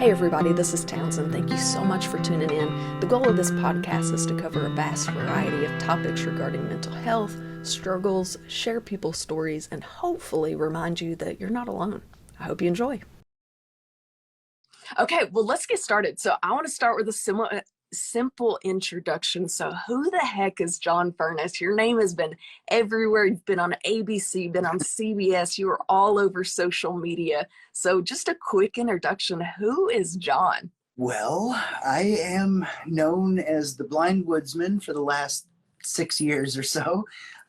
Hey everybody, this is Townsend. Thank you so much for tuning in. The goal of this podcast is to cover a vast variety of topics regarding mental health, struggles, share people's stories, and hopefully remind you that you're not alone. I hope you enjoy. Okay, well, let's get started. So I want to start with a simple introduction. So who the heck is John Furniss? Your name has been everywhere. You've been on ABC, been on CBS. You are all over social media. So just a quick introduction. Who is John? Well, I am known as the Blind Woodsman for the last 6 years or so.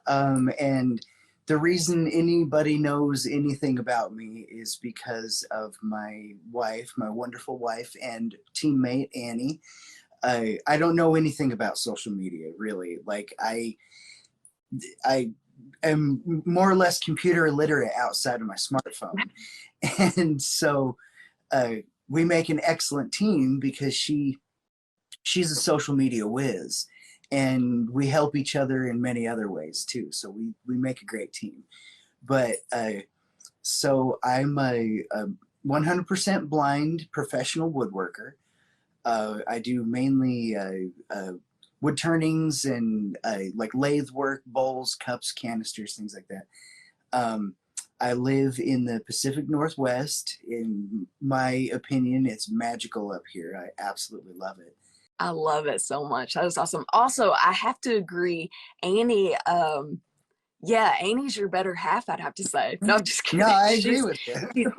And the reason anybody knows anything about me is because of my wife, my wonderful wife and teammate, Annie. I don't know anything about social media, really. Like I am more or less computer illiterate outside of my smartphone. And so we make an excellent team because she's a social media whiz, and we help each other in many other ways too. So we make a great team. But so I'm a 100% blind professional woodworker. I do mainly wood turnings and like lathe work, bowls, cups, canisters, things like that. I live in the Pacific Northwest. In my opinion, it's magical up here. I absolutely love it. I love it so much. That is awesome. Also, I have to agree, Annie, Annie's your better half, I'd have to say. No, I'm just kidding. No, I agree with you.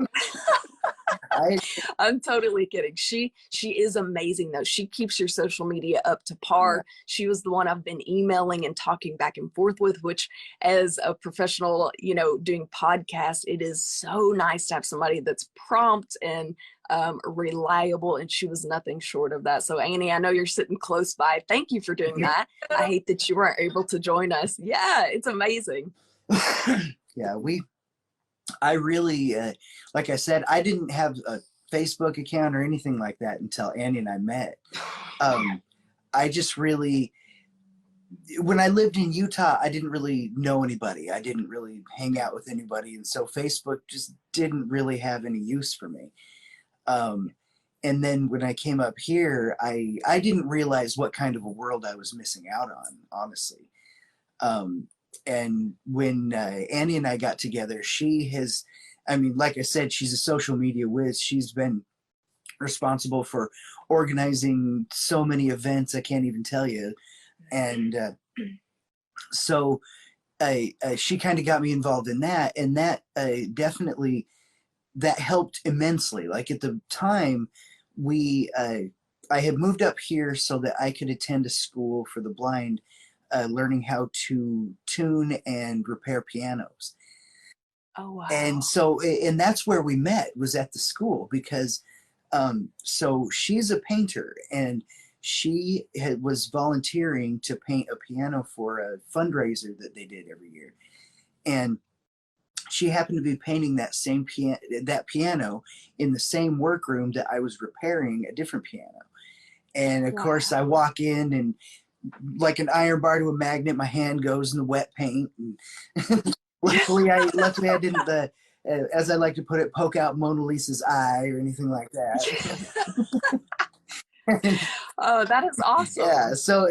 I'm totally kidding. She is amazing though. She keeps your social media up to par. Yeah. She was the one I've been emailing and talking back and forth with, which as a professional, doing podcasts, it is so nice to have somebody that's prompt and reliable, and she was nothing short of that. So Annie, I know you're sitting close by. Thank you for doing that. I hate that you weren't able to join us. Yeah, it's amazing. Yeah, I really, like I said, I didn't have a Facebook account or anything like that until Annie and I met. I just really, when I lived in Utah, I didn't really know anybody. I didn't really hang out with anybody. And so Facebook just didn't really have any use for me. And then when I came up here, I didn't realize what kind of a world I was missing out on, honestly. And when Annie and I got together, like I said, she's a social media whiz. She's been responsible for organizing so many events, I can't even tell you. And so she kind of got me involved in that. And that definitely, that helped immensely. Like at the time, I had moved up here so that I could attend a school for the blind, learning how to tune and repair pianos. Oh, wow. And that's where we met, was at the school, because so she's a painter, and she was volunteering to paint a piano for a fundraiser that they did every year. And she happened to be painting that same piano in the same workroom that I was repairing a different piano. And of course I walk in, and like an iron bar to a magnet, my hand goes in the wet paint. And luckily I didn't, as I like to put it, poke out Mona Lisa's eye or anything like that. Oh, that is awesome. Yeah, so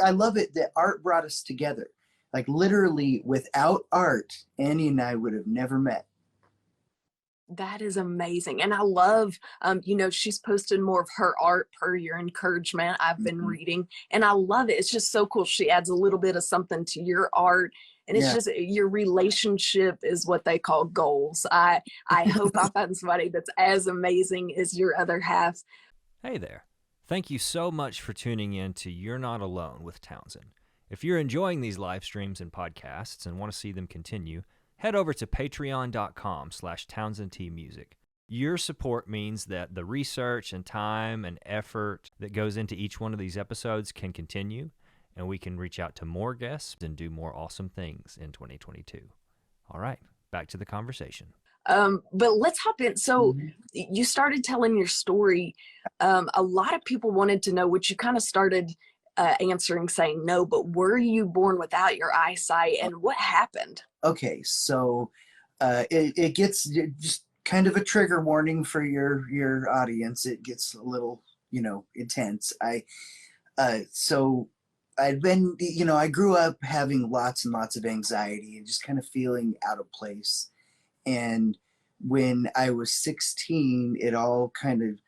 I love it that art brought us together. Like literally, without art, Annie and I would have never met. That is amazing. And I love, she's posted more of her art per your encouragement. I've been reading, and I love it. It's just so cool. She adds a little bit of something to your art, and it's just your relationship is what they call goals. I hope I find somebody that's as amazing as your other half. Hey there. Thank you so much for tuning in to You're Not Alone with Townsend. If you're enjoying these live streams and podcasts and want to see them continue, head over to patreon.com/TownsendTmusic. Your support means that the research and time and effort that goes into each one of these episodes can continue, and we can reach out to more guests and do more awesome things in 2022. All right, back to the conversation. But let's hop in. So you started telling your story. A lot of people wanted to know, which you kind of started answering saying no, but were you born without your eyesight, and what happened? Okay, so it gets just kind of a trigger warning for your audience. It gets a little, intense. So I'd been, I grew up having lots and lots of anxiety and just kind of feeling out of place. And when I was 16, it all kind of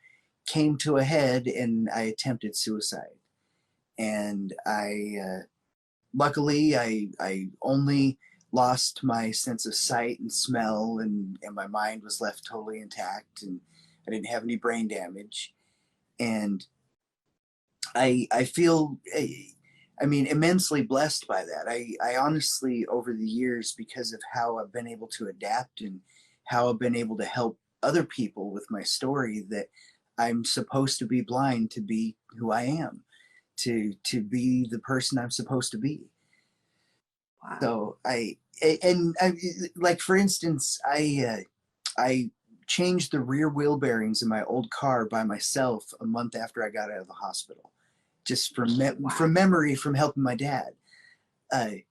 came to a head and I attempted suicide. And luckily I only lost my sense of sight and smell, and my mind was left totally intact, and I didn't have any brain damage. And I feel, immensely blessed by that. I honestly, over the years, because of how I've been able to adapt and how I've been able to help other people with my story, that I'm supposed to be blind to be who I am, to be the person I'm supposed to be. Wow. So like, for instance, I changed the rear wheel bearings in my old car by myself a month after I got out of the hospital, just from memory from helping my dad. I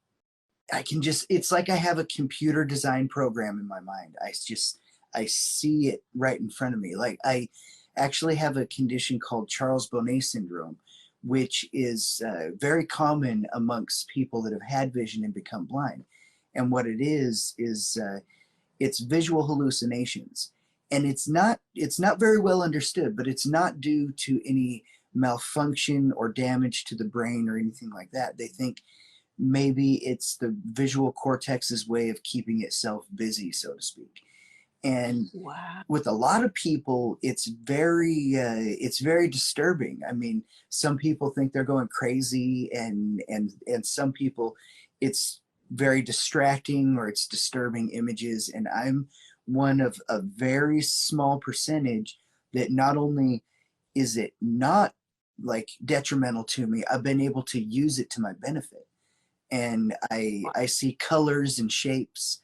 can just, it's like I have a computer design program in my mind. I see it right in front of me. Like, I actually have a condition called Charles Bonnet syndrome, which is very common amongst people that have had vision and become blind. And what it is it's visual hallucinations. And it's not very well understood, but it's not due to any malfunction or damage to the brain or anything like that. They think maybe it's the visual cortex's way of keeping itself busy, so to speak. And with a lot of people, it's very disturbing. I mean, some people think they're going crazy, and some people, it's very distracting or it's disturbing images. And I'm one of a very small percentage that not only is it not like detrimental to me, I've been able to use it to my benefit. And I see colors and shapes,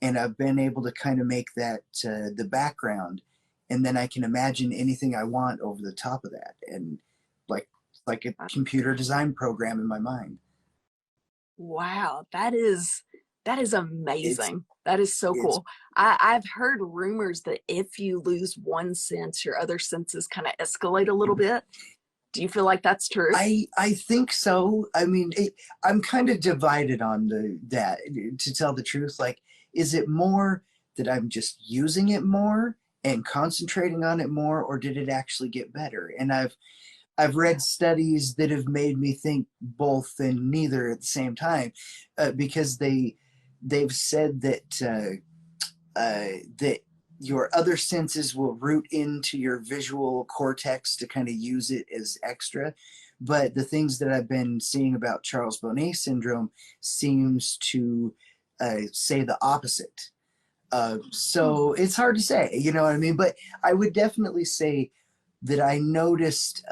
and I've been able to kind of make that the background, and then I can imagine anything I want over the top of that, and like a computer design program in my mind. Wow, that is amazing. That is so cool. I've heard rumors that if you lose one sense, your other senses kind of escalate a little bit. Do you feel like that's true? I think so. I mean, I'm kind of divided on that, to tell the truth. Like, is it more that I'm just using it more and concentrating on it more, or did it actually get better? And I've read studies that have made me think both and neither at the same time, because they've said that that your other senses will root into your visual cortex to kind of use it as extra. But the things that I've been seeing about Charles Bonnet syndrome seems to say the opposite. So it's hard to say, you know what I mean? But I would definitely say that I noticed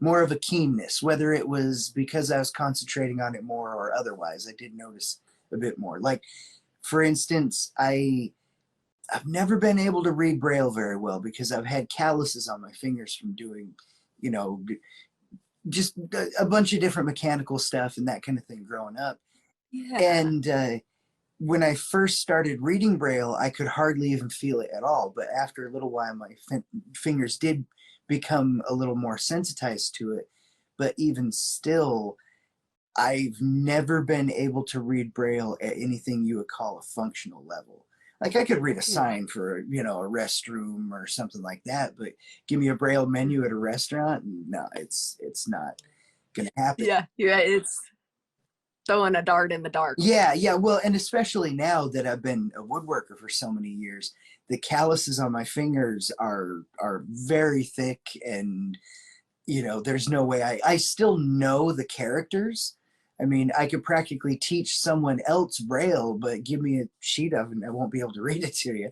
more of a keenness, whether it was because I was concentrating on it more or otherwise. I did notice a bit more. Like, for instance, I've never been able to read Braille very well because I've had calluses on my fingers from doing, just a bunch of different mechanical stuff and that kind of thing growing up. Yeah. And when I first started reading Braille, I could hardly even feel it at all. But after a little while, my fingers did become a little more sensitized to it. But even still, I've never been able to read Braille at anything you would call a functional level. Like, I could read a sign for, a restroom or something like that, but give me a Braille menu at a restaurant, no, it's not going to happen. Yeah, it's throwing a dart in the dark. Yeah. Well, and especially now that I've been a woodworker for so many years, the calluses on my fingers are very thick, and there's no way I still know the characters. I mean, I could practically teach someone else Braille, but give me a sheet of it and I won't be able to read it to you.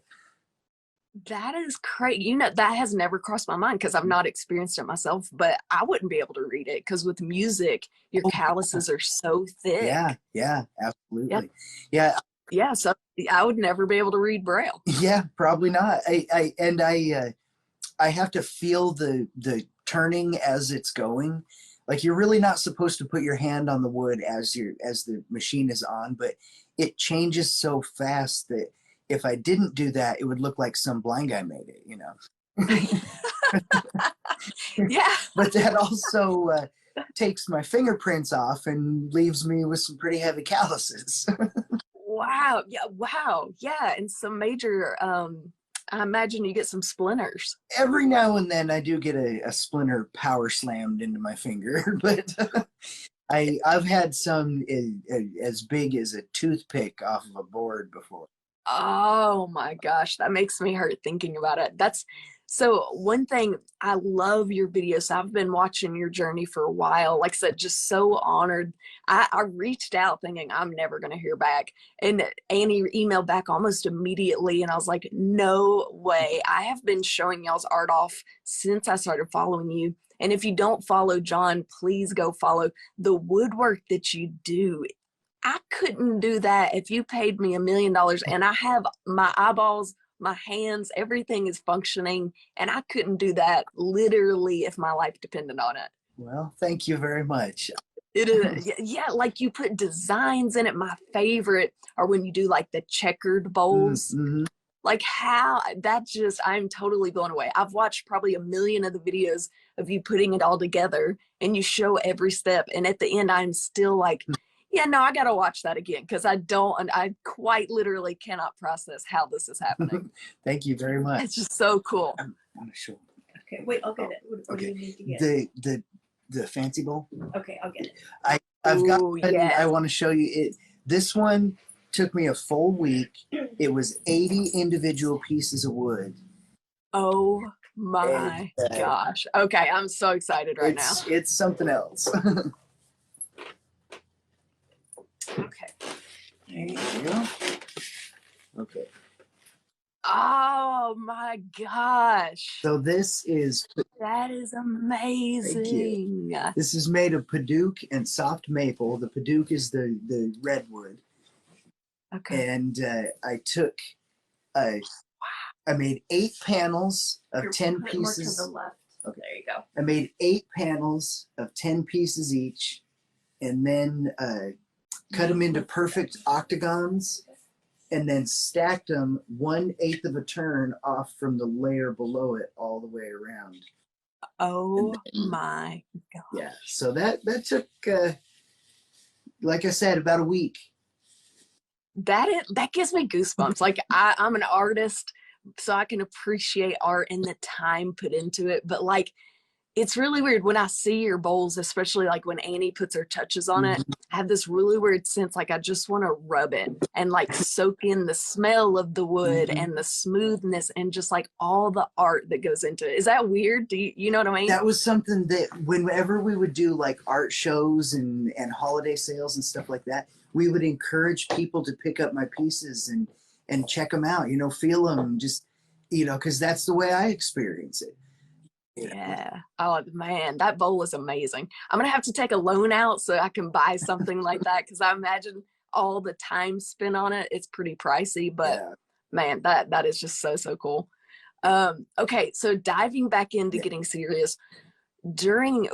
That is crazy. That has never crossed my mind because I've not experienced it myself, but I wouldn't be able to read it because with music, your calluses are so thick. Yeah, absolutely. Yeah, so I would never be able to read Braille. Yeah, probably not. I have to feel the turning as it's going. Like, you're really not supposed to put your hand on the wood as the machine is on, but it changes so fast that if I didn't do that, it would look like some blind guy made it, you know. Yeah. But that also takes my fingerprints off and leaves me with some pretty heavy calluses. Wow. Yeah. Wow. Yeah. And some major, I imagine you get some splinters. Every now and then I do get a splinter power slammed into my finger, but I've had some as big as a toothpick off of a board before. Oh my gosh, that makes me hurt thinking about it. That's so one thing, I love your videos. I've been watching your journey for a while. Like I said, just so honored. I reached out thinking I'm never going to hear back. And Annie emailed back almost immediately. And I was like, no way. I have been showing y'all's art off since I started following you. And if you don't follow John, please go follow the woodwork that you do. I couldn't do that if you paid me $1 million, and I have my eyeballs, my hands, everything is functioning, and I couldn't do that literally if my life depended on it. Well, thank you very much. It is, yeah, like you put designs in it. My favorite are when you do like the checkered bowls. Mm-hmm. Like how that just, I'm totally blown away. I've watched probably 1 million of the videos of you putting it all together, and you show every step. And at the end, I'm still like, yeah, no, I got to watch that again because I quite literally cannot process how this is happening. Thank you very much. It's just so cool. I'm sure. Okay, wait, I'll get it. What do you need to get? The fancy bowl. Okay, I'll get it. I've got Ooh, one. yes. I want to show you it. This one took me a full week. It was 80 individual pieces of wood. Oh my gosh. Okay, I'm so excited right now. It's something else. Okay. There you go. Okay. Oh my gosh. So this is That is amazing. this is made of padauk and soft maple. The padauk is the redwood. Okay. And I made 8 panels of 10 More to pieces. the left. Okay. There you go. I made 8 panels of 10 pieces each, and then cut them into perfect octagons, and then stacked them 1/8 of a turn off from the layer below it all the way around. Oh my god. Yeah, so that took, like I said, about a week. That gives me goosebumps. Like I'm an artist, so I can appreciate art and the time put into it. But like, it's really weird when I see your bowls, especially like when Annie puts her touches on it. I have this really weird sense like I just want to rub it and like soak in the smell of the wood and the smoothness and just like all the art that goes into it. Is that weird? Do you know what I mean? That was something that whenever we would do like art shows and holiday sales and stuff like that, we would encourage people to pick up my pieces and check them out, you know, feel them, just, you know, because that's the way I experience it. Yeah. Oh man, that bowl is amazing. I'm gonna have to take a loan out so I can buy something like that because I imagine all the time spent on it. It's pretty pricey, but Yeah. man, that is just so cool. Okay, so diving back into getting serious,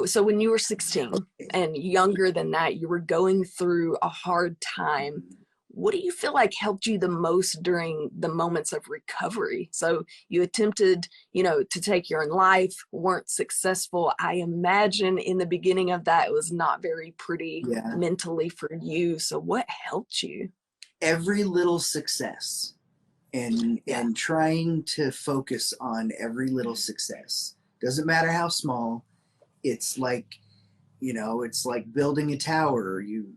so when you were 16 and younger than that, you were going through a hard time. What do you feel like helped you the most during the moments of recovery? So you attempted, to take your own life, weren't successful. I imagine in the beginning of that, it was not very pretty mentally for you. So what helped you? Every little success and trying to focus on every little success. Doesn't matter how small. It's like, it's like building a tower. You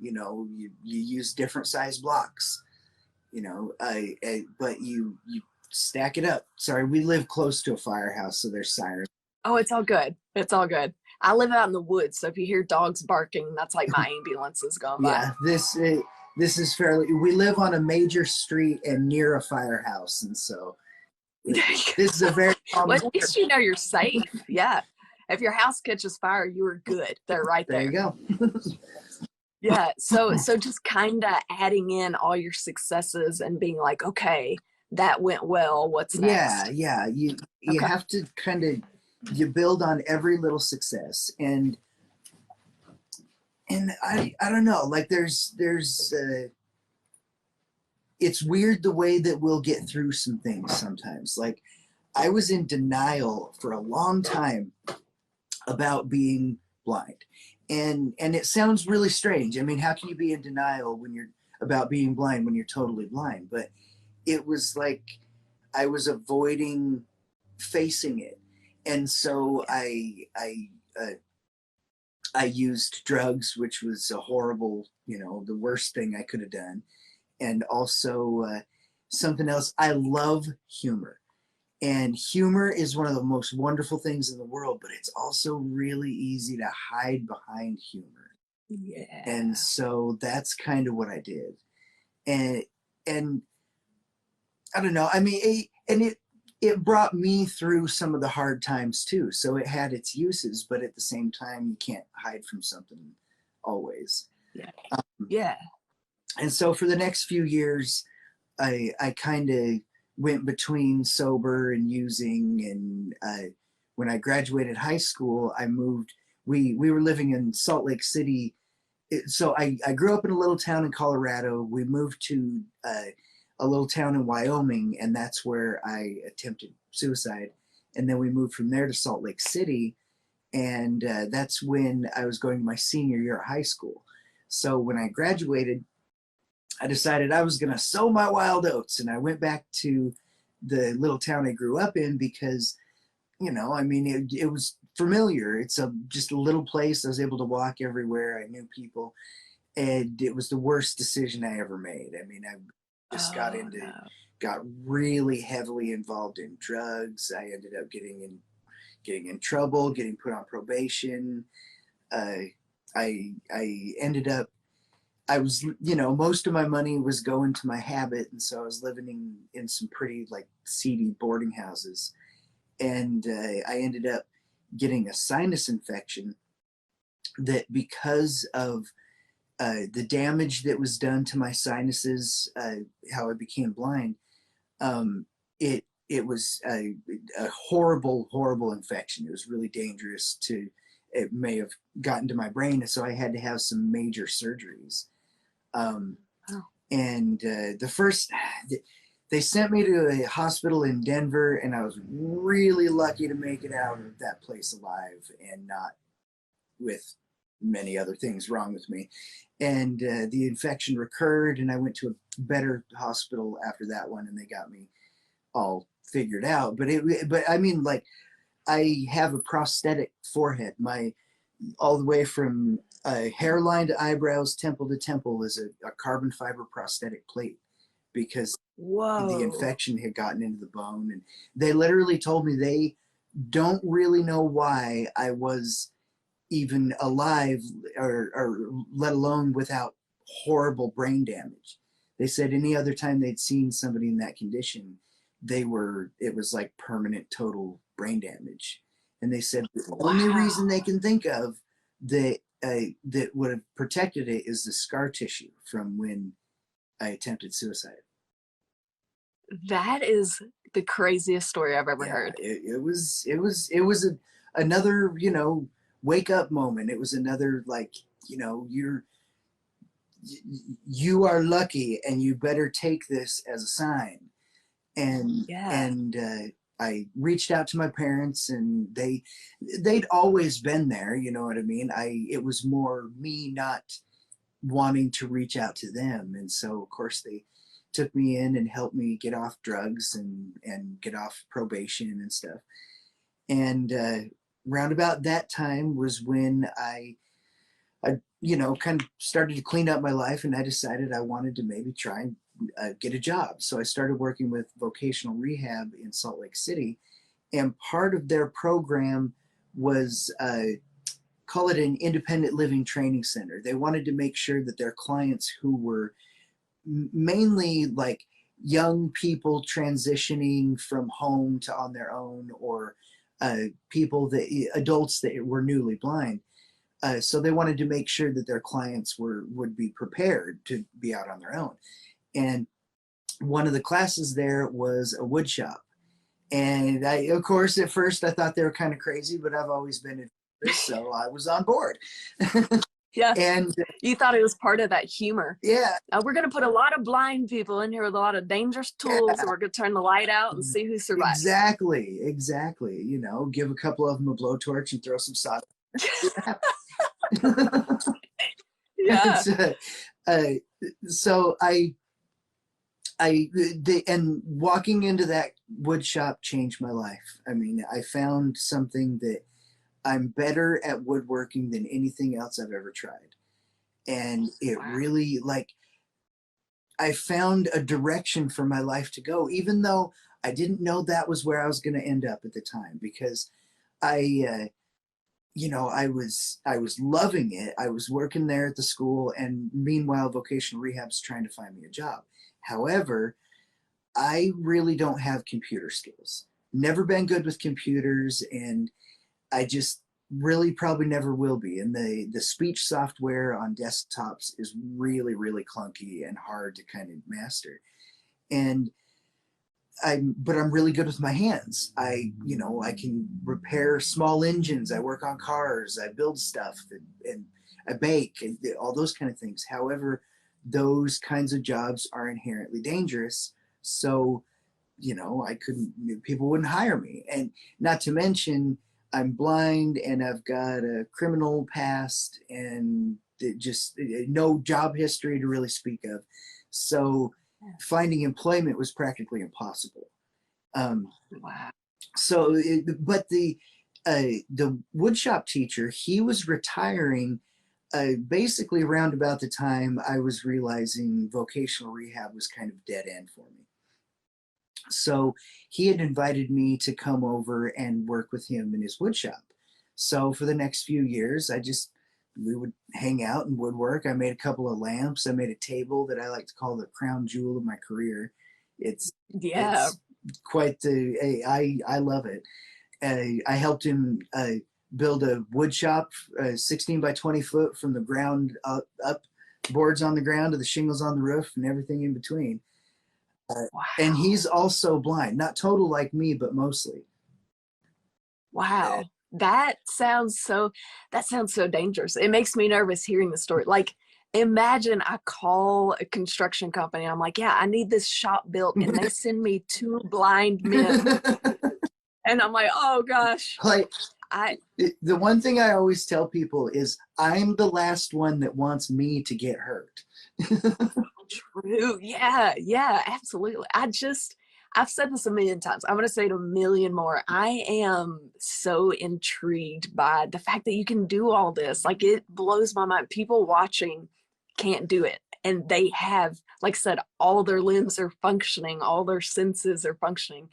use different size blocks, but you stack it up. Sorry, we live close to a firehouse, so there's sirens. Oh, it's all good. It's all good. I live out in the woods, so if you hear dogs barking, that's like my ambulance is going by. Yeah, this is fairly. We live on a major street and near a firehouse, and so this is a very. Well, at least you know you're safe. Yeah. If your house catches fire, you are good. They're right there. There you go. Yeah. So just kind of adding in all your successes and being like, okay, that went well. What's next? Yeah. You have to you build on every little success, and I don't know. Like there's it's weird the way that we'll get through some things sometimes. Like I was in denial for a long time about being blind. And it sounds really strange. I mean, how can you be in denial when you're about being blind when you're totally blind? But it was like I was avoiding facing it. And so I used drugs, which was a horrible, the worst thing I could have done. And also something else, I love humor. And humor is one of the most wonderful things in the world, but it's also really easy to hide behind humor. Yeah. And so that's kind of what I did. And I don't know, I mean, it brought me through some of the hard times too. So it had its uses, but at the same time, you can't hide from something always. Yeah. Yeah. And so for the next few years, I kind of went between sober and using. And when I graduated high school, I moved. We were living in Salt Lake City. So I grew up in a little town in Colorado. We moved to a little town in Wyoming, and that's where I attempted suicide. And then we moved from there to Salt Lake City, and that's when I was going to my senior year of high school. So when I graduated, I decided I was going to sow my wild oats, and I went back to the little town I grew up in because, I mean, it was familiar. It's just a little place. I was able to walk everywhere. I knew people, and it was the worst decision I ever made. I mean, I just got really heavily involved in drugs. I ended up getting in trouble, getting put on probation. I ended up, I was, most of my money was going to my habit. And so I was living in some pretty like seedy boarding houses. And I ended up getting a sinus infection that because of the damage that was done to my sinuses, how I became blind, it was a horrible, horrible infection. It was really dangerous it may have gotten to my brain. And so I had to have some major surgeries. And they sent me to a hospital in Denver, and I was really lucky to make it out of that place alive and not with many other things wrong with me. And the infection recurred, and I went to a better hospital after that one, and they got me all figured out. But I mean, like, I have a prosthetic forehead. All the way from hairline to eyebrows, temple to temple is a carbon fiber prosthetic plate because the infection had gotten into the bone. And they literally told me they don't really know why I was even alive or let alone without horrible brain damage. They said any other time they'd seen somebody in that condition, it was like permanent total brain damage. And they said the only reason they can think of that would have protected it is the scar tissue from when I attempted suicide. That is the craziest story I've ever heard. It was another, wake up moment. It was another, like, you are lucky and you better take this as a sign. And I reached out to my parents, and they'd always been there, you know what I mean? It was more me not wanting to reach out to them. And so of course they took me in and helped me get off drugs and get off probation and stuff. And round about that time was when I kind of started to clean up my life, and I decided I wanted to maybe try and get a job. So I started working with vocational rehab in Salt Lake City, and part of their program was call it an independent living training center. They wanted to make sure that their clients, who were mainly like young people transitioning from home to on their own, or adults that were newly blind. So they wanted to make sure that their clients would be prepared to be out on their own. And one of the classes there was a wood shop. And of course, at first I thought they were kind of crazy, but I've always been into this, so I was on board. Yeah. And You thought it was part of that humor. yeah, We're going to put a lot of blind people in here with a lot of dangerous tools, and we're going to turn the light out and see who survives. exactly. You know, give a couple of them a blowtorch and throw some sawdust. Yeah. So and walking into that wood shop changed my life. I mean, I found something that I'm better at woodworking than anything else I've ever tried. And it really, like, I found a direction for my life to go, even though I didn't know that was where I was going to end up at the time, because I was loving it. I was working there at the school, and meanwhile, vocational rehab's trying to find me a job. However, I really don't have computer skills. Never been good with computers, and I just really probably never will be. And the speech software on desktops is really, really clunky and hard to kind of master. And but I'm really good with my hands. I can repair small engines. I work on cars. I build stuff, and I bake, and all those kind of things. However, those kinds of jobs are inherently dangerous. So, people wouldn't hire me. And not to mention, I'm blind and I've got a criminal past and just no job history to really speak of. So finding employment was practically impossible. Wow. So, but the woodshop teacher, he was retiring basically around about the time I was realizing vocational rehab was kind of dead end for me. So he had invited me to come over and work with him in his woodshop. So for the next few years, we would hang out and woodwork. I made a couple of lamps. I made a table that I like to call the crown jewel of my career. It's quite I love it. I helped him build a wood shop, 16 by 20 foot from the ground up, boards on the ground to the shingles on the roof and everything in between. Wow. And he's also blind, not total like me, but mostly. Wow. That sounds so dangerous. It makes me nervous hearing the story. Like, imagine I call a construction company and I'm like, yeah, I need this shop built, and they send me two blind men. And I'm like, oh gosh. Like, the one thing I always tell people is I'm the last one that wants me to get hurt. True. Yeah, absolutely. I've said this a million times. I'm going to say it a million more. I am so intrigued by the fact that you can do all this. Like, it blows my mind. People watching can't do it. And they have, like I said, all their limbs are functioning, all their senses are functioning.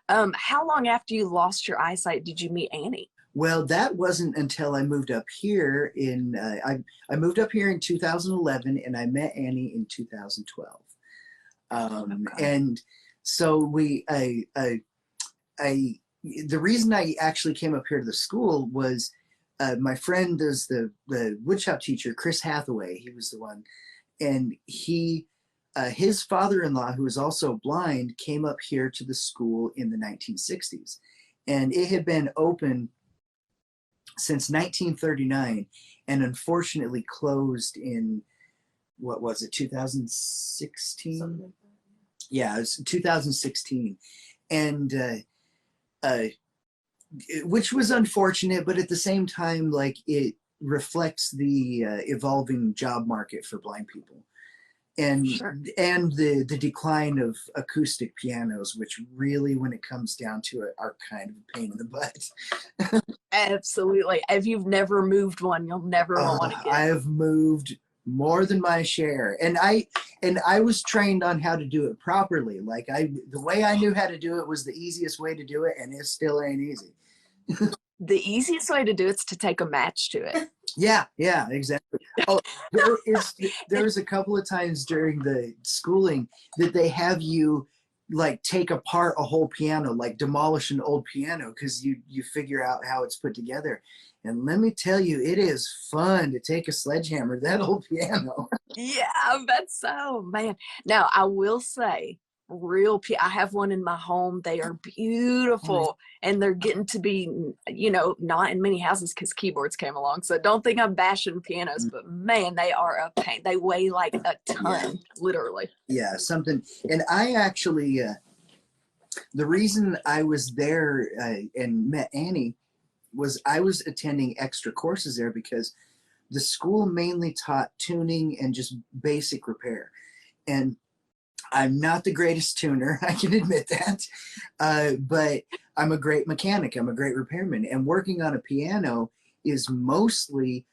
How long after you lost your eyesight did you meet Annie? Well, that wasn't until I moved up here I moved up here in 2011, and I met Annie in 2012. And so the reason I actually came up here to the school was my friend is the woodshop teacher, Chris Hathaway. He was the one, and his father-in-law, who was also blind, came up here to the school in the 1960s, and it had been open since 1939, and unfortunately closed in, what was it, 2016? Yeah, it was 2016, and which was unfortunate, but at the same time, like, it reflects the evolving job market for blind people, and and the decline of acoustic pianos, which really, when it comes down to it, are kind of a pain in the butt. Absolutely. If you've never moved one, you'll never want one again. I have moved more than my share, and I was trained on how to do it properly. Like, the way I knew how to do it was the easiest way to do it, and it still ain't easy. The easiest way to do it is to take a match to it. Yeah, exactly. Oh, there's a couple of times during the schooling that they have you, like, take apart a whole piano, like demolish an old piano, because you figure out how it's put together. And let me tell you, it is fun to take a sledgehammer to that old piano. Yeah, I bet so, man. Now, I will say, real I have one in my home. They are beautiful, and they're getting to be, you know, not in many houses because keyboards came along. So don't think I'm bashing pianos, but man, they are a pain. They weigh like a ton, literally. Yeah, something. And I actually, the reason I was there and met Annie was I was attending extra courses there because the school mainly taught tuning and just basic repair. And I'm not the greatest tuner, I can admit that, but I'm a great mechanic, I'm a great repairman, and working on a piano is mostly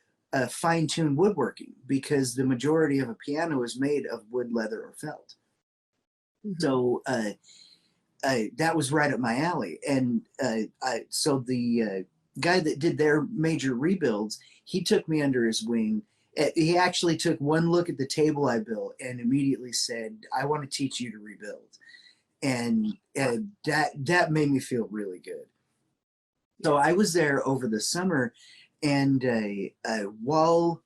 fine-tuned woodworking because the majority of a piano is made of wood, leather, or felt. Mm-hmm. So that was right up my alley. And so the guy that did their major rebuilds, he took me under his wing. He actually took one look at the table I built and immediately said, I want to teach you to rebuild. And that made me feel really good. So I was there over the summer, and while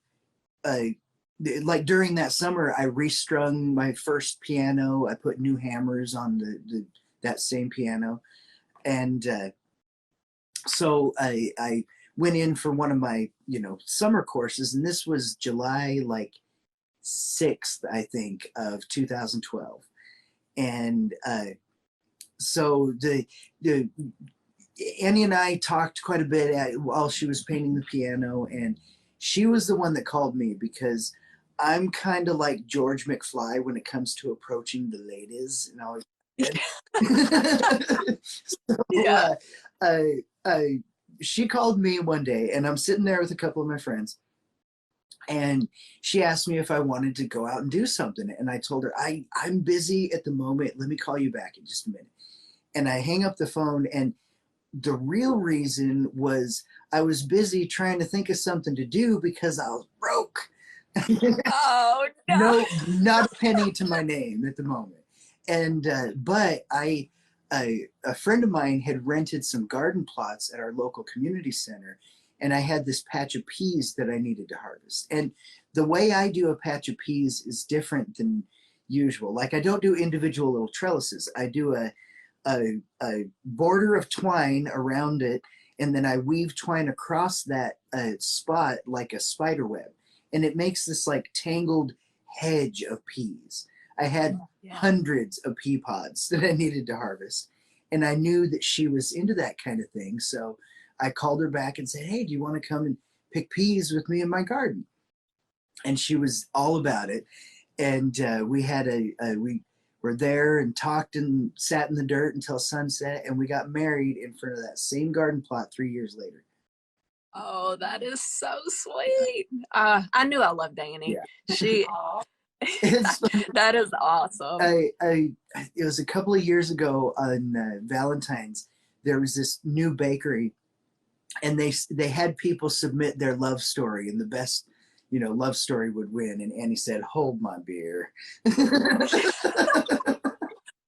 like during that summer, I restrung my first piano. I put new hammers on that same piano. And so I went in for one of my, summer courses, and this was July 6th, I think, of 2012. And so the Annie and I talked quite a bit while she was painting the piano, and she was the one that called me because I'm kind of like George McFly when it comes to approaching the ladies, and always. She called me one day, and I'm sitting there with a couple of my friends, and she asked me if I wanted to go out and do something, and I told her I'm busy at the moment. Let me call you back in just a minute. And I hang up the phone, and the real reason was I was busy trying to think of something to do because I was broke. Oh no! No, not a penny to my name at the moment. And but a friend of mine had rented some garden plots at our local community center, and I had this patch of peas that I needed to harvest. And the way I do a patch of peas is different than usual. Like, I don't do individual little trellises. I do a border of twine around it, and then I weave twine across that spot like a spider web, and it makes this like tangled hedge of peas. I had hundreds of pea pods that I needed to harvest, and I knew that she was into that kind of thing, so I called her back and said, hey, do you want to come and pick peas with me in my garden? And she was all about it. And we had we were there and talked and sat in the dirt until sunset, and we got married in front of that same garden plot 3 years later. Oh, that is so sweet. I knew I loved Annie. Yeah. She that is awesome. It was a couple of years ago on Valentine's. There was this new bakery, and they had people submit their love story, and the best love story would win. And Annie said, hold my beer.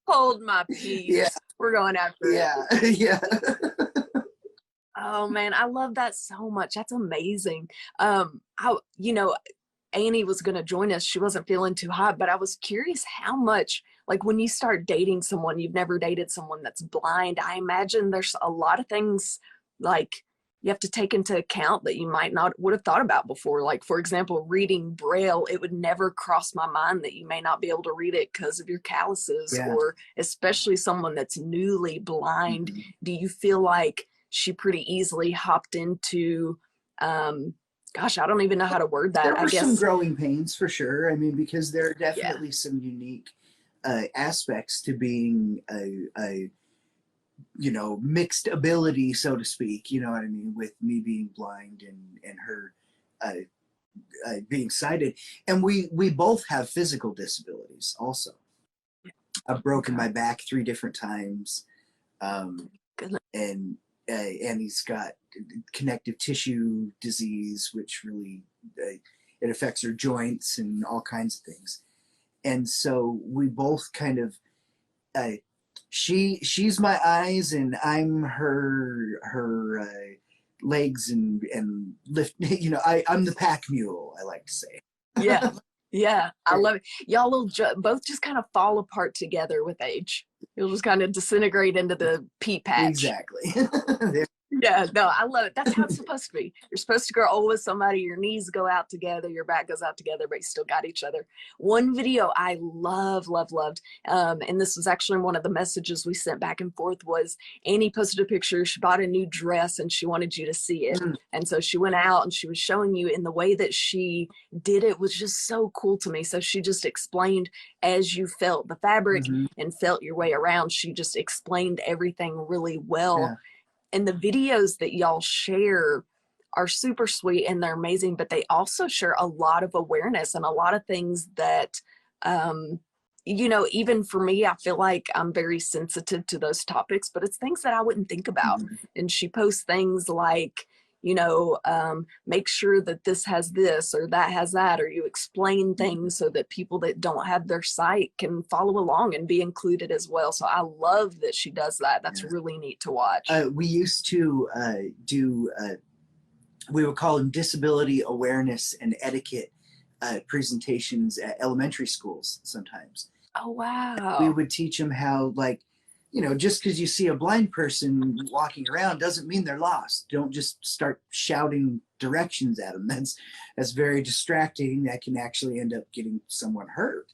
Hold my peace. Yeah. We're going after it. Yeah. Oh man, I love that so much. That's amazing. Annie was going to join us. She wasn't feeling too hot, but I was curious how much, like, when you start dating someone, you've never dated someone that's blind. I imagine there's a lot of things like you have to take into account that you might not would have thought about before. Like, for example, reading Braille, it would never cross my mind that you may not be able to read it because of your calluses, or especially someone that's newly blind. Mm-hmm. Do you feel like she pretty easily hopped into, gosh, I don't even know how to word that. There were some growing pains for sure. I mean, because there are definitely some unique aspects to being a mixed ability, so to speak, you know what I mean, with me being blind and her being sighted. And we both have physical disabilities also. I've broken my back 3 different times. And he's got connective tissue disease, which really, it affects her joints and all kinds of things. And so we both kind of, she's my eyes and I'm her legs and lift, I'm the pack mule, I like to say. Yeah. Yeah, I love it. Y'all will both just kind of fall apart together with age. You'll just kind of disintegrate into the pea patch. Exactly. Yeah, no, I love it. That's how it's supposed to be. You're supposed to grow old with somebody. Your knees go out together, your back goes out together, but you still got each other. One video I loved, and this was actually one of the messages we sent back and forth, was Annie posted a picture. She bought a new dress and she wanted you to see it. And so she went out and she was showing you, and the way that she did it was just so cool to me. So she just explained as you felt the fabric and felt your way around. She just explained everything really well. Yeah. And the videos that y'all share are super sweet and they're amazing, but they also share a lot of awareness and a lot of things that, you know, even for me, I feel like I'm very sensitive to those topics, but it's things that I wouldn't think about. And she posts things like, you know, make sure that this has this or that has that, or you explain things so that people that don't have their sight can follow along and be included as well. So I love that she does that. That's really neat to watch. We used to do, we would call them disability awareness and etiquette presentations at elementary schools sometimes. Oh, wow. We would teach them how, like, you know, just because you see a blind person walking around doesn't mean they're lost. Don't just start shouting directions at them. That's very distracting. That can actually end up getting someone hurt.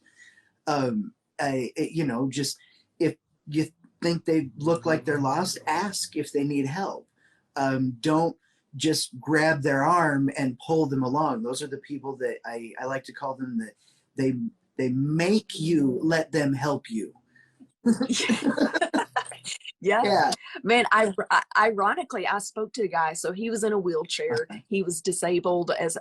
You know, just if you think they look like they're lost, ask if they need help. Don't just grab their arm and pull them along. Those are the people that I like to call them that they make you let them help you. Yeah. Man, ironically, I spoke to a guy. So he was in a wheelchair. He was disabled as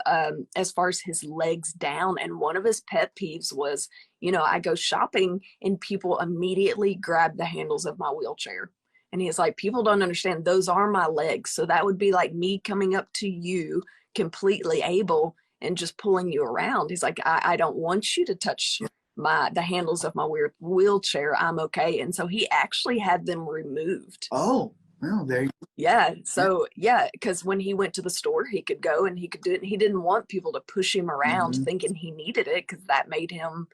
far as his legs down. And one of his pet peeves was, you know, I go shopping and people immediately grab the handles of my wheelchair. And he's like, people don't understand, those are my legs. So that would be like me coming up to you completely able and just pulling you around. He's like, I don't want you to touch the handles of my wheelchair. I'm okay. And so he actually had them removed. Oh, well, there you go. Yeah. So yeah, because when he went to the store, he could go and he could do it. And he didn't want people to push him around thinking he needed it, because that made him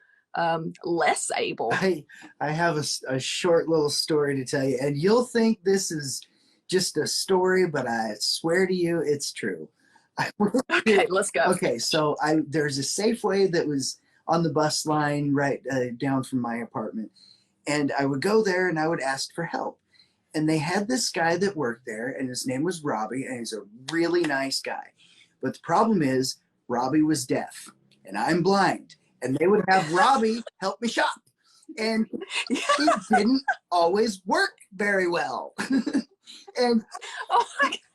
less able. I have a short little story to tell you, and you'll think this is just a story, but I swear to you, it's true. Okay, let's go. Okay, so there's a Safeway that was on the bus line right down from my apartment, and I would go there and I would ask for help. And they had this guy that worked there, and his name was Robbie, and he's a really nice guy. But the problem is, Robbie was deaf, and I'm blind. And they would have Robbie help me shop. And he didn't always work very well. And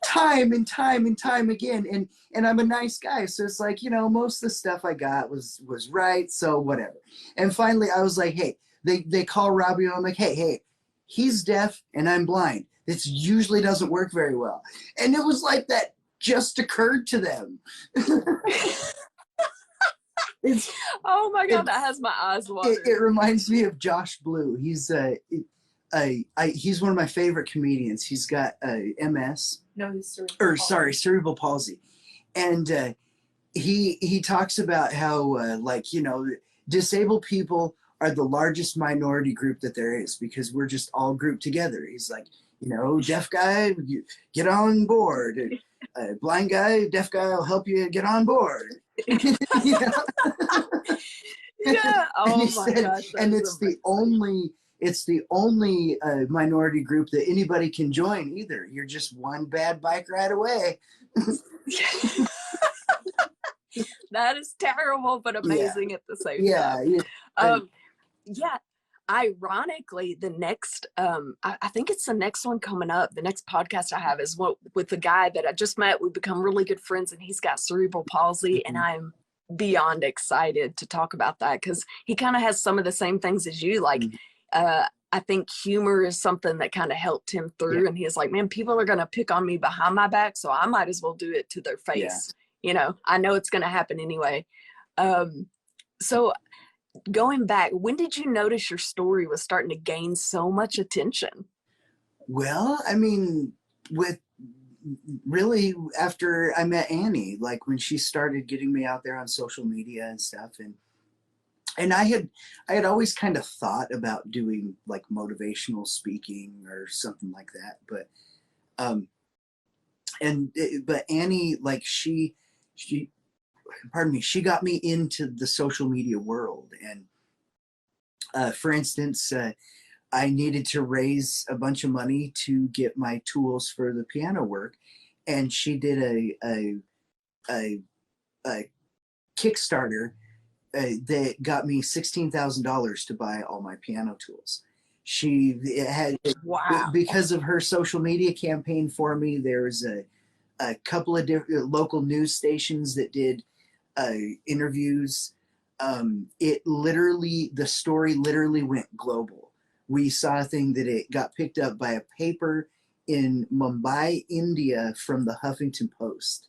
time and time again. And I'm a nice guy. So it's like, you know, most of the stuff I got was right. So whatever. And finally I was like, hey, they call Robbie and I'm like, hey, he's deaf and I'm blind. This usually doesn't work very well. And it was like that just occurred to them. Oh my God, that has my eyes watering. It reminds me of Josh Blue. He's he's one of my favorite comedians. He's got MS. No, he's cerebral palsy. And he talks about how like, you know, disabled people are the largest minority group that there is, because we're just all grouped together. He's like, you know, deaf guy, get on board. Blind guy, deaf guy will help you get on board. Yeah. Oh my gosh. And it's the only minority group that anybody can join either. You're just one bad bike ride away. That is terrible, but amazing at the same time. Yeah. Ironically, the next, I think it's the next one coming up. The next podcast I have is with the guy that I just met. We've become really good friends, and he's got cerebral palsy, and I'm beyond excited to talk about that, because he kind of has some of the same things as you. Like, I think humor is something that kind of helped him through, and he's like, man, people are going to pick on me behind my back, so I might as well do it to their face. You know, I know it's going to happen anyway. So going back, when did you notice your story was starting to gain so much attention? Well, I mean, really after I met Annie, like when she started getting me out there on social media and stuff, and and I had always kind of thought about doing like motivational speaking or something like that, but but Annie, like she pardon me, she got me into the social media world. And for instance, I needed to raise a bunch of money to get my tools for the piano work, and she did a Kickstarter that got me $16,000 to buy all my piano tools. She had, Wow. because of her social media campaign for me, there was a couple of different local news stations that did interviews. The story literally went global. We saw a thing that it got picked up by a paper in Mumbai, India, from the Huffington Post.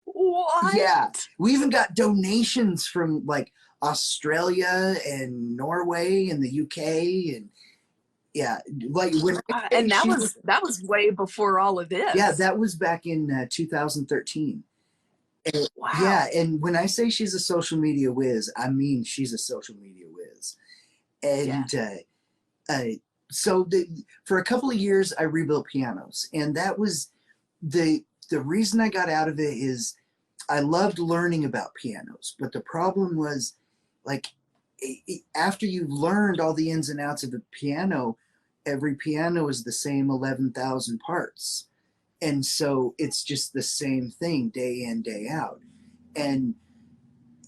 What? Yeah, we even got donations from like Australia and Norway and the UK, and yeah, like when And that was way before all of this. yeah, that was back in 2013. And, wow. Yeah, and when I say she's a social media whiz, I mean she's a social media whiz. And so for a couple of years, I rebuilt pianos, and that was the reason I got out of it. Is I loved learning about pianos, but the problem was, like, after you've learned all the ins and outs of a piano, every piano is the same 11,000 parts. And so it's just the same thing day in, day out. And,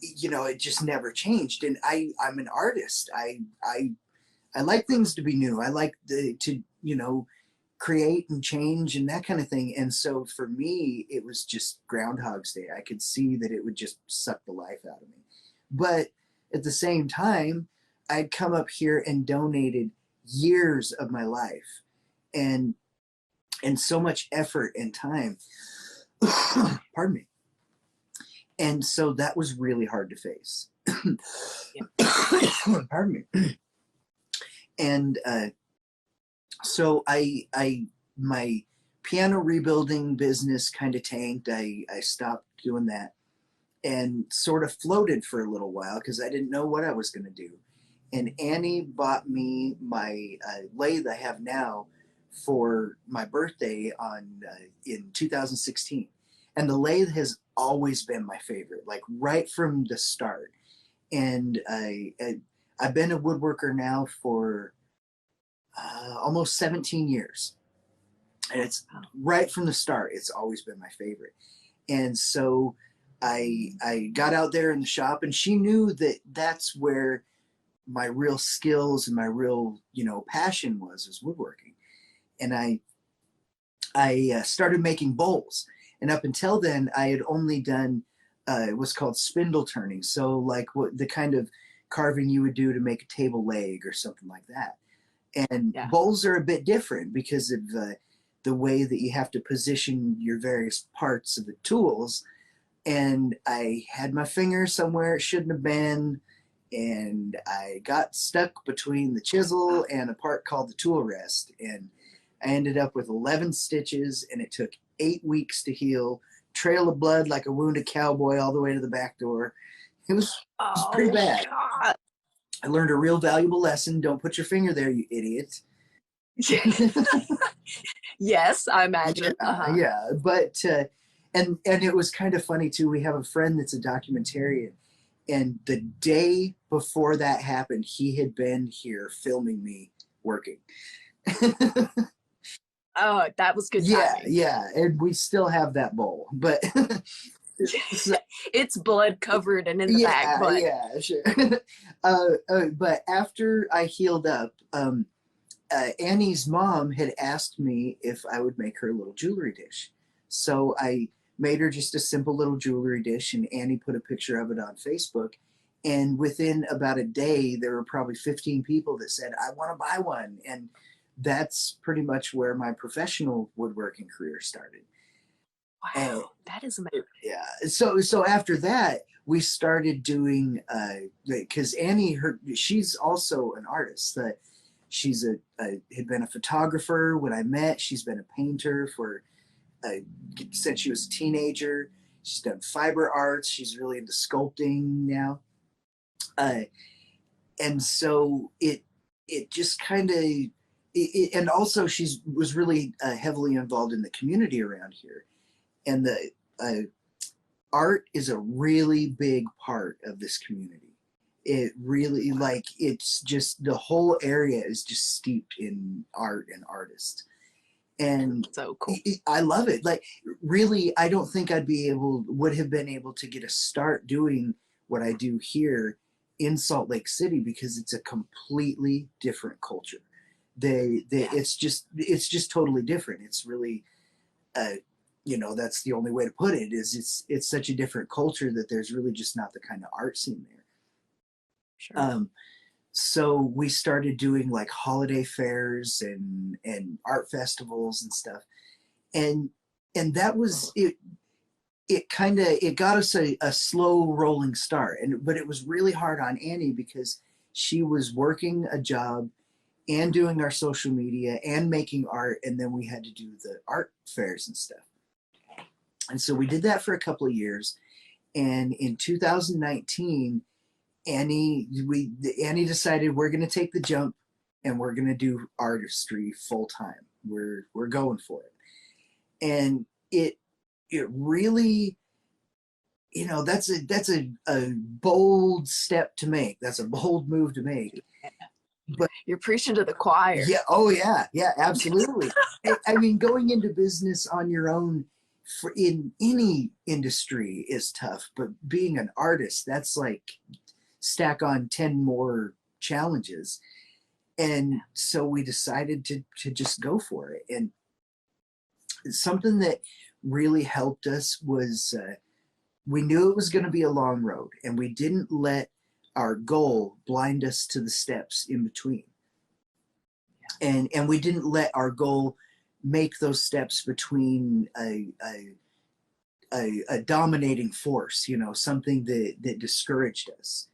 you know, it just never changed. And I'm an artist. I like things to be new. I like to, you know, create and change and that kind of thing. And so for me, it was just Groundhog's Day. I could see that it would just suck the life out of me. But at the same time, I'd come up here and donated years of my life and so much effort and time. Pardon me. And so that was really hard to face. Pardon me. And so my piano rebuilding business kind of tanked. I stopped doing that and sort of floated for a little while because I didn't know what I was going to do. And Annie bought me my lathe I have now for my birthday in 2016. And the lathe has always been my favorite, like right from the start. And I've been a woodworker now for almost 17 years. And it's right from the start, it's always been my favorite. And so I got out there in the shop, and she knew that that's where my real skills and my real, you know, passion was woodworking. And I started making bowls. And up until then, I had only done what's called spindle turning. So like what the kind of carving you would do to make a table leg or something like that. And bowls are a bit different because of the way that you have to position your various parts of the tools. And I had my finger somewhere it shouldn't have been, and I got stuck between the chisel and a part called the tool rest, and I ended up with 11 stitches, and it took 8 weeks to heal. Trail of blood like a wounded cowboy all the way to the back door. It was pretty bad. God. I learned a real valuable lesson. Don't put your finger there, you idiot. Yes, I imagine. Yeah, but and it was kind of funny too. We have a friend that's a documentarian, and the day before that happened, he had been here filming me working. Oh, that was good timing. Yeah, and we still have that bowl, but it's blood covered and in the back. But yeah, sure. But after I healed up, Annie's mom had asked me if I would make her a little jewelry dish. So I made her just a simple little jewelry dish, and Annie put a picture of it on Facebook. And within about a day, there were probably 15 people that said, I want to buy one. And that's pretty much where my professional woodworking career started. Wow, that is amazing. Yeah. So after that, we started doing, because Annie, she's also an artist. She's had been a photographer when I met. She's been a painter since she was a teenager. She's done fiber arts. She's really into sculpting now. Uh, and so it just kind of, and also she was really heavily involved in the community around here. And the art is a really big part of this community. It really, like, it's just, the whole area is just steeped in art and artists. And so cool. I love it. Like, really, I don't think would have been able to get a start doing what I do here in Salt Lake City, because it's a completely different culture. It's just totally different. It's really, you know, that's the only way to put it, is it's such a different culture that there's really just not the kind of art scene there. Sure. So we started doing like holiday fairs and art festivals and stuff. And that was it. It got us a slow rolling start. But it was really hard on Annie, because she was working a job and doing our social media and making art. And then we had to do the art fairs and stuff. And so we did that for a couple of years. And in 2019, Annie decided, we're going to take the jump and we're going to do artistry full time. We're going for it. And it really, you know, that's a bold step to make. That's a bold move to make. But you're preaching to the choir. Yeah. Oh yeah. Yeah, absolutely. I mean, going into business on your own in any industry is tough, but being an artist, that's like stack on 10 more challenges. And so we decided to just go for it. And something that really helped us was we knew it was going to be a long road, and we didn't let our goal blind us to the steps in between. And we didn't let our goal make those steps between a dominating force, you know, something that discouraged us.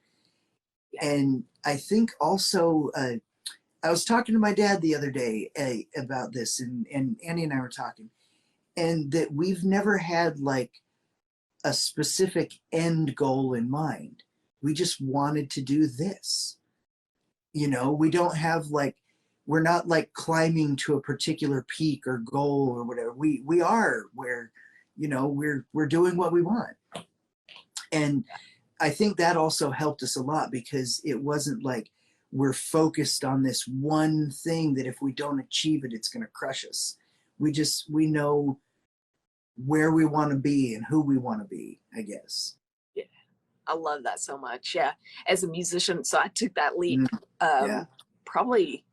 And I think also, I was talking to my dad the other day about this, and Annie and I were talking, and that we've never had like a specific end goal in mind. We just wanted to do this. You know, we don't have like, we're not like climbing to a particular peak or goal or whatever. We are where, you know, we're doing what we want. And I think that also helped us a lot, because it wasn't like we're focused on this one thing that if we don't achieve it, it's going to crush us. We know where we want to be and who we want to be, I guess. Yeah, I love that so much. Yeah, as a musician, so I took that leap probably,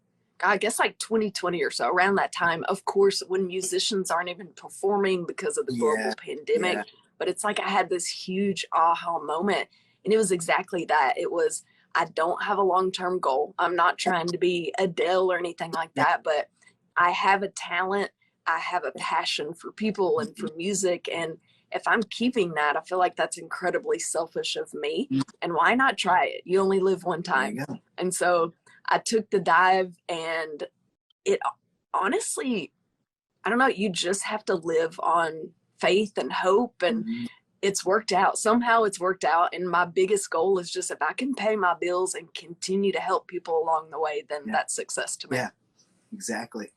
I guess like 2020 or so, around that time. Of course, when musicians aren't even performing because of the global pandemic, but it's like I had this huge aha moment, and it was exactly that. It was, I don't have a long-term goal. I'm not trying to be Adele or anything like that, but I have a talent. I have a passion for people and for music. And if I'm keeping that, I feel like that's incredibly selfish of me. And why not try it? You only live one time. And so I took the dive, and it honestly, I don't know, you just have to live on faith and hope, and it's worked out. Somehow it's worked out. And my biggest goal is just, if I can pay my bills and continue to help people along the way, then that's success to me. Yeah, exactly.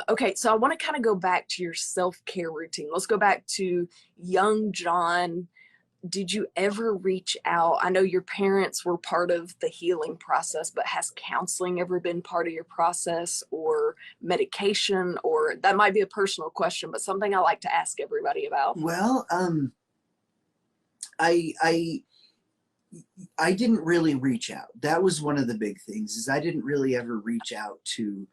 Okay, so I want to kind of go back to your self-care routine. Let's go back to young John. Did you ever reach out? I know your parents were part of the healing process, but has counseling ever been part of your process, or medication? Or that might be a personal question, but something I like to ask everybody about. Well, I didn't really reach out. That was one of the big things, is I didn't really ever reach out to,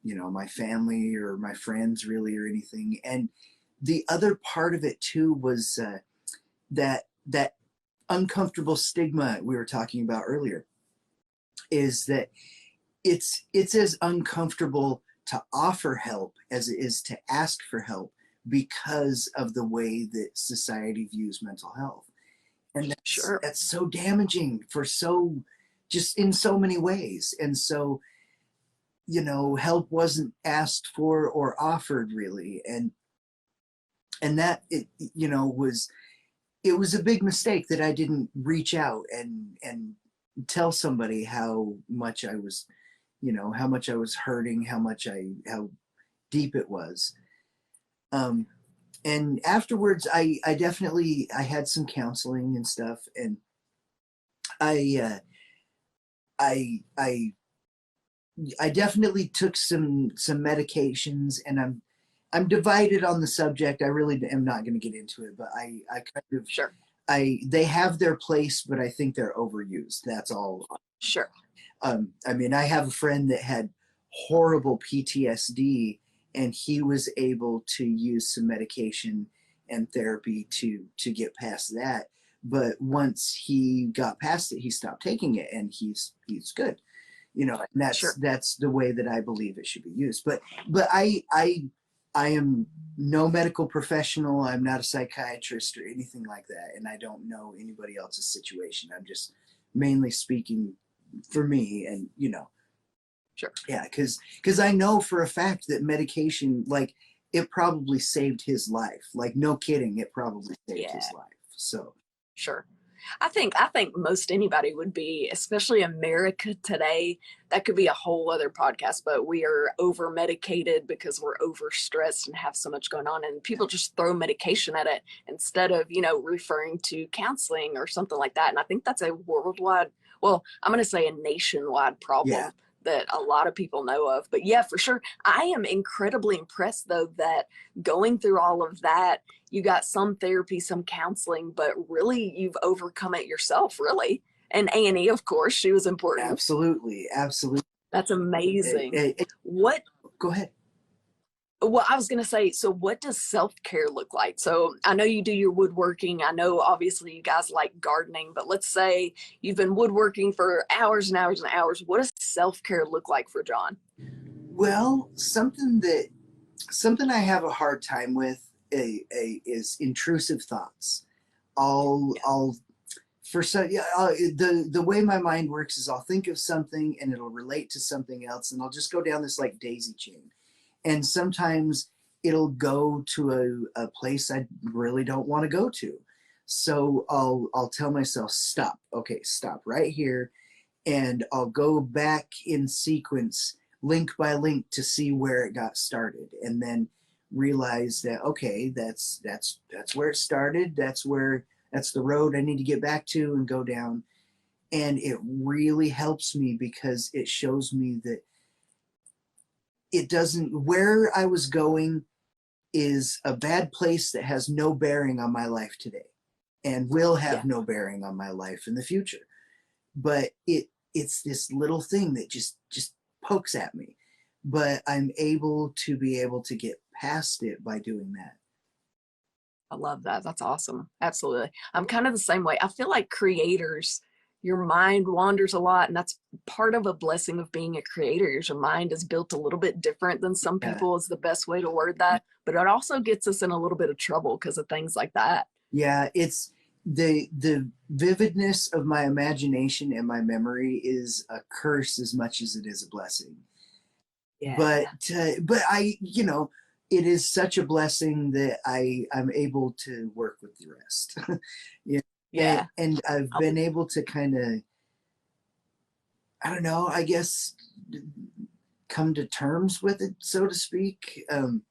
you know, my family or my friends really, or anything. And the other part of it too was that uncomfortable stigma we were talking about earlier, is that it's as uncomfortable to offer help as it is to ask for help, because of the way that society views mental health. And that's so damaging for just in so many ways. And so, you know, help wasn't asked for or offered really. And that, you know, it was a big mistake that I didn't reach out and tell somebody how much I was, how much I was hurting, how deep it was. And afterwards, I definitely, I had some counseling and stuff, and I definitely took some medications, and I'm divided on the subject. I really am not going to get into it, but I kind of, Sure. they have their place, but I think they're overused. That's all. Sure. I mean, I have a friend that had horrible PTSD, and he was able to use some medication and therapy to get past that. But once he got past it, he stopped taking it, and he's good. And that's the way that I believe it should be used. But I am no medical professional. I'm not a psychiatrist or anything like that, and I don't know anybody else's situation. I'm just mainly speaking for me, and Sure. Yeah, because I know for a fact that medication, like, it probably saved his life. Like, no kidding, it probably saved his life. So sure. I think most anybody would be, especially America today. That could be a whole other podcast, but we are over medicated because we're overstressed and have so much going on, and people just throw medication at it instead of, referring to counseling or something like that. And I think that's a worldwide, well, I'm going to say a nationwide problem that a lot of people know of. But yeah, for sure. I am incredibly impressed, though, that going through all of that, you got some therapy, some counseling, but really you've overcome it yourself, really. And A&E, of course, she was important. Absolutely. That's amazing. Go ahead. Well, I was going to say, so what does self-care look like? So I know you do your woodworking. I know obviously you guys like gardening, but let's say you've been woodworking for hours and hours and hours. What does self-care look like for John? Well, something I have a hard time with is intrusive thoughts. The way my mind works is I'll think of something and it'll relate to something else, and I'll just go down this like daisy chain. And sometimes it'll go to a place I really don't want to go to. So I'll tell myself, stop. Okay, stop right here. And I'll go back in sequence, link by link, to see where it got started. And then realize that, okay, that's where it started. That's the road I need to get back to and go down. And it really helps me because it shows me that where I was going is a bad place that has no bearing on my life today and will have no bearing on my life in the future. But it's this little thing that just pokes at me, but I'm able to get past it by doing that. I love that. That's awesome. Absolutely. I'm kind of the same way. I feel like creators, your mind wanders a lot, and that's part of a blessing of being a creator. Your mind is built a little bit different than some people is the best way to word that, but it also gets us in a little bit of trouble because of things like that. Yeah, it's the vividness of my imagination and my memory is a curse as much as it is a blessing. Yeah. But I, it is such a blessing that I'm able to work with the rest. Yeah. And I've been able to kind of, I don't know, I guess, come to terms with it, so to speak, and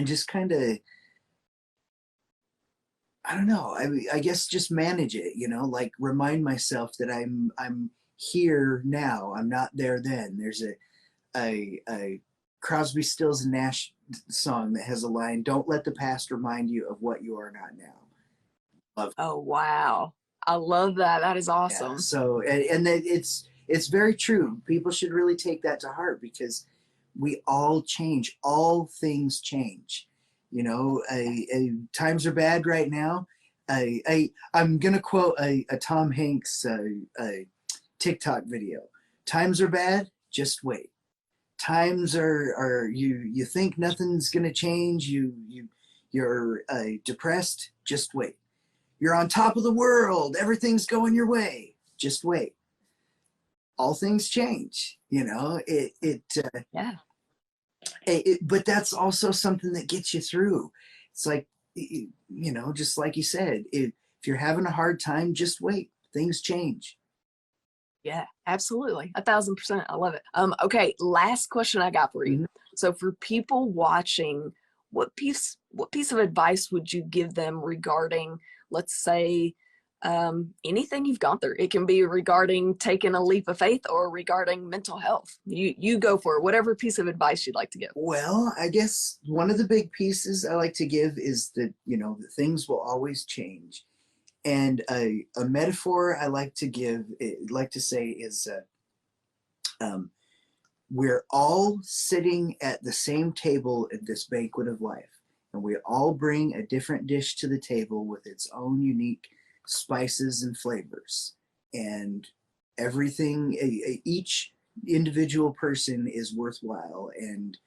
just kind of, I don't know, I guess just manage it, like remind myself that I'm here now. I'm not there then. There's a Crosby, Stills and Nash song that has a line, "Don't let the past remind you of what you are not now." Oh, wow. I love that. That is awesome. Yeah, so, and it's very true. People should really take that to heart because we all change. All things change. Times are bad right now. I'm going to quote a Tom Hanks TikTok video. Times are bad, just wait. Times are you think nothing's going to change. You're depressed, just wait. You're on top of the world. Everything's going your way. Just wait. All things change. But that's also something that gets you through. It's like, just like you said, if you're having a hard time, just wait. Things change. Yeah, absolutely. 1,000%. I love it. Okay, last question I got for you. Mhm. So for people watching, what piece of advice would you give them regarding, let's say, anything you've gone through? It can be regarding taking a leap of faith or regarding mental health. You go for it. Whatever piece of advice you'd like to give. Well, I guess one of the big pieces I like to give is that, that things will always change. And a metaphor I like to say is we're all sitting at the same table at this banquet of life, and we all bring a different dish to the table with its own unique spices and flavors. And everything, each individual person is worthwhile and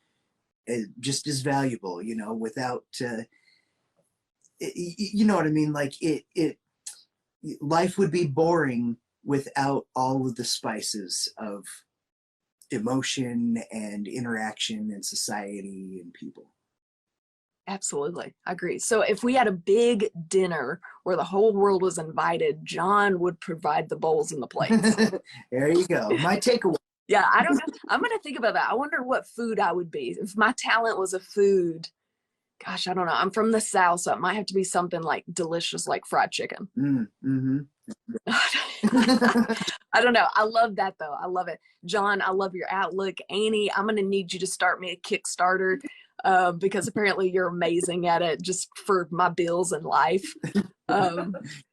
just as valuable, without, you know what I mean? Like life would be boring without all of the spices of emotion and interaction and society and people. Absolutely. I agree. So if we had a big dinner where the whole world was invited, John would provide the bowls and the plates. There you go. My takeaway. Yeah, I don't know. I'm going to think about that. I wonder what food I would be. If my talent was a food, gosh, I don't know. I'm from the South, so it might have to be something like delicious, like fried chicken. Mm-hmm. I don't know. I love that, though. I love it. John, I love your outlook. Annie, I'm going to need you to start me a Kickstarter because apparently you're amazing at it just for my bills and life.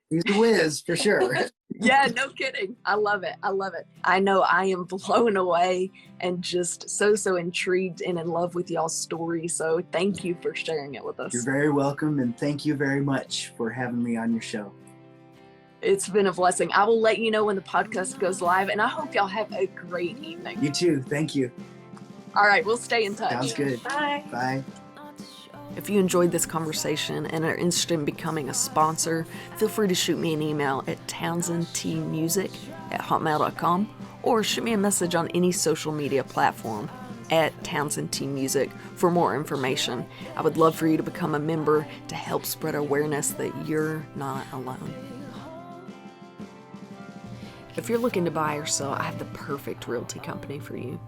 He's a whiz, for sure. Yeah, no kidding. I love it. I love it. I know I am blown away and just so intrigued and in love with y'all's story. So thank you for sharing it with us. You're very welcome, and thank you very much for having me on your show. It's been a blessing. I will let you know when the podcast goes live, and I hope y'all have a great evening. You too. Thank you. All right, we'll stay in touch. Sounds good. Bye. Bye. If you enjoyed this conversation and are interested in becoming a sponsor, feel free to shoot me an email at townsendtmusic@hotmail.com or shoot me a message on any social media platform at Townsendtmusic for more information. I would love for you to become a member to help spread awareness that you're not alone. If you're looking to buy or sell, I have the perfect realty company for you.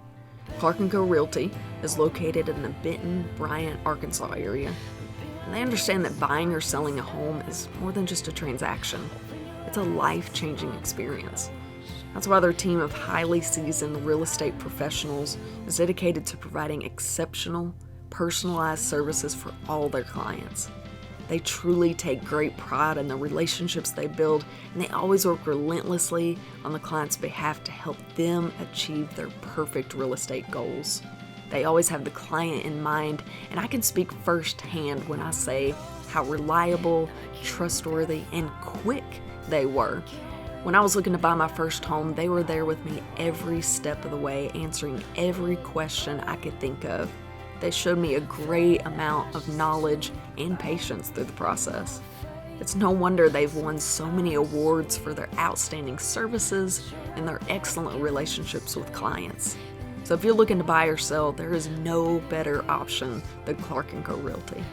Clark & Co. Realty is located in the Benton, Bryant, Arkansas area. And they understand that buying or selling a home is more than just a transaction. It's a life-changing experience. That's why their team of highly seasoned real estate professionals is dedicated to providing exceptional, personalized services for all their clients. They truly take great pride in the relationships they build, and they always work relentlessly on the client's behalf to help them achieve their perfect real estate goals. They always have the client in mind, and I can speak firsthand when I say how reliable, trustworthy, and quick they were. When I was looking to buy my first home, they were there with me every step of the way, answering every question I could think of. They showed me a great amount of knowledge and patience through the process. It's no wonder they've won so many awards for their outstanding services and their excellent relationships with clients. So if you're looking to buy or sell, there is no better option than Clark & Co. Realty.